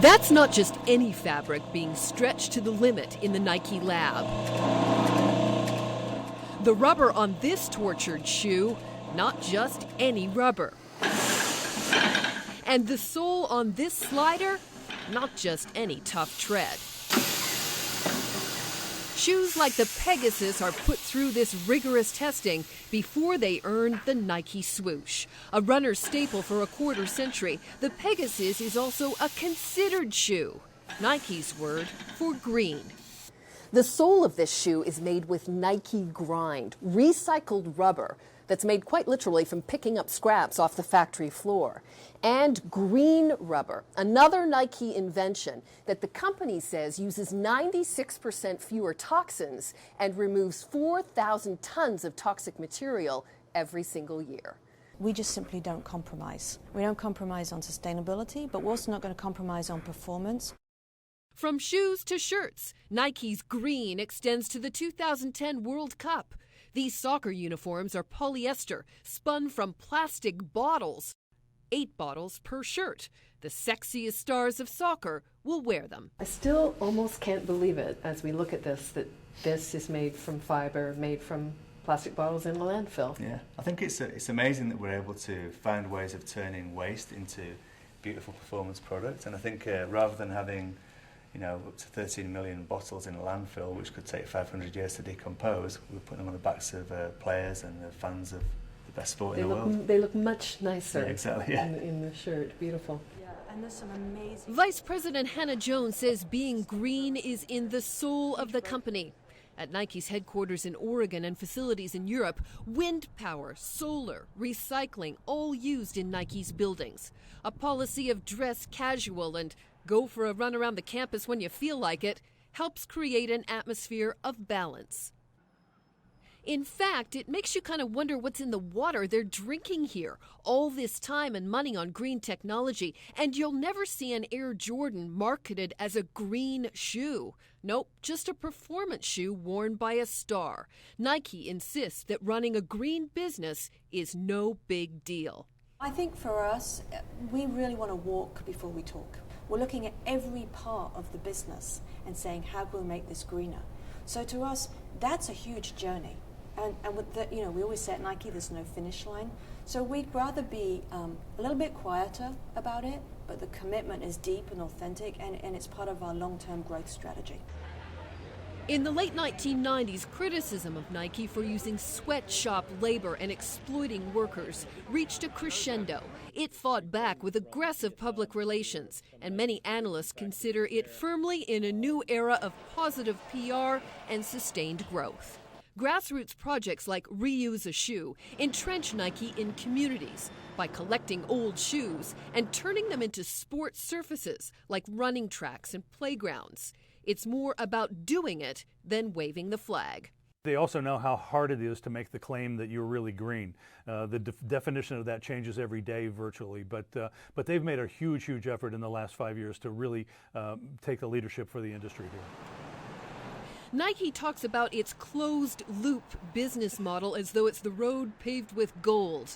That's not just any fabric being stretched to the limit in the Nike lab. The rubber on this tortured shoe, not just any rubber. And the sole on this slider, not just any tough tread. Shoes like the Pegasus are put through this rigorous testing before they earn the Nike swoosh. A runner's staple for a quarter century, the Pegasus is also a considered shoe, Nike's word for green. The sole of this shoe is made with Nike grind, recycled rubber that's made quite literally from picking up scraps off the factory floor. And green rubber, another Nike invention that the company says uses 96% fewer toxins and removes 4,000 tons of toxic material every single year. We just simply don't compromise. We don't compromise on sustainability, but we're also not going to compromise on performance. From shoes to shirts, Nike's green extends to the 2010 World Cup. These soccer uniforms are polyester, spun from plastic bottles. 8 bottles per shirt. The sexiest stars of soccer will wear them. I still almost can't believe it as we look at this, that this is made from fiber, made from plastic bottles in a landfill. Yeah, I think it's amazing that we're able to find ways of turning waste into beautiful performance products. And I think rather than having up to 13 million bottles in a landfill, which could take 500 years to decompose, we're putting them on the backs of players and the fans of the best sport in the world. They look much nicer. Yeah, exactly, yeah. in the shirt. Beautiful. Yeah, and there's some amazing... Vice President Hannah Jones says being green is in the soul of the company. At Nike's headquarters in Oregon and facilities in Europe, wind power, solar, recycling, all used in Nike's buildings. A policy of dress casual and go for a run around the campus when you feel like it helps create an atmosphere of balance. In fact, it makes you kind of wonder what's in the water they're drinking here. All this time and money on green technology, and you'll never see an Air Jordan marketed as a green shoe. Nope, just a performance shoe worn by a star. Nike insists that running a green business is no big deal. I think for us, we really want to walk before we talk. We're looking at every part of the business and saying, how can we make this greener? So to us, that's a huge journey. And with the, we always say at Nike, there's no finish line. So we'd rather be a little bit quieter about it, but the commitment is deep and authentic, and it's part of our long-term growth strategy. In the late 1990s, criticism of Nike for using sweatshop labor and exploiting workers reached a crescendo. It fought back with aggressive public relations, and many analysts consider it firmly in a new era of positive PR and sustained growth. Grassroots projects like Reuse a Shoe entrench Nike in communities by collecting old shoes and turning them into sports surfaces like running tracks and playgrounds. It's more about doing it than waving the flag. They also know how hard it is to make the claim that you're really green. The definition of that changes every day virtually, but they've made a huge effort in the last 5 years to really take the leadership for the industry here. Nike talks about its closed-loop business model as though it's the road paved with gold.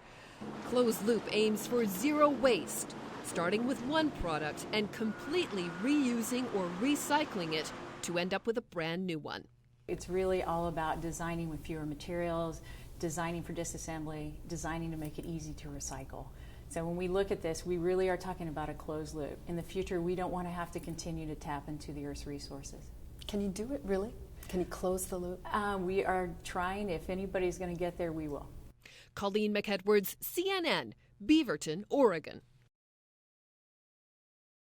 Closed Loop aims for zero waste, starting with one product and completely reusing or recycling it to end up with a brand new one. It's really all about designing with fewer materials, designing for disassembly, designing to make it easy to recycle. So when we look at this, we really are talking about a closed loop. In the future, we don't want to have to continue to tap into the Earth's resources. Can you do it, really? Can you close the loop? We are trying. If anybody's going to get there, we will. Colleen McEdwards, CNN, Beaverton, Oregon.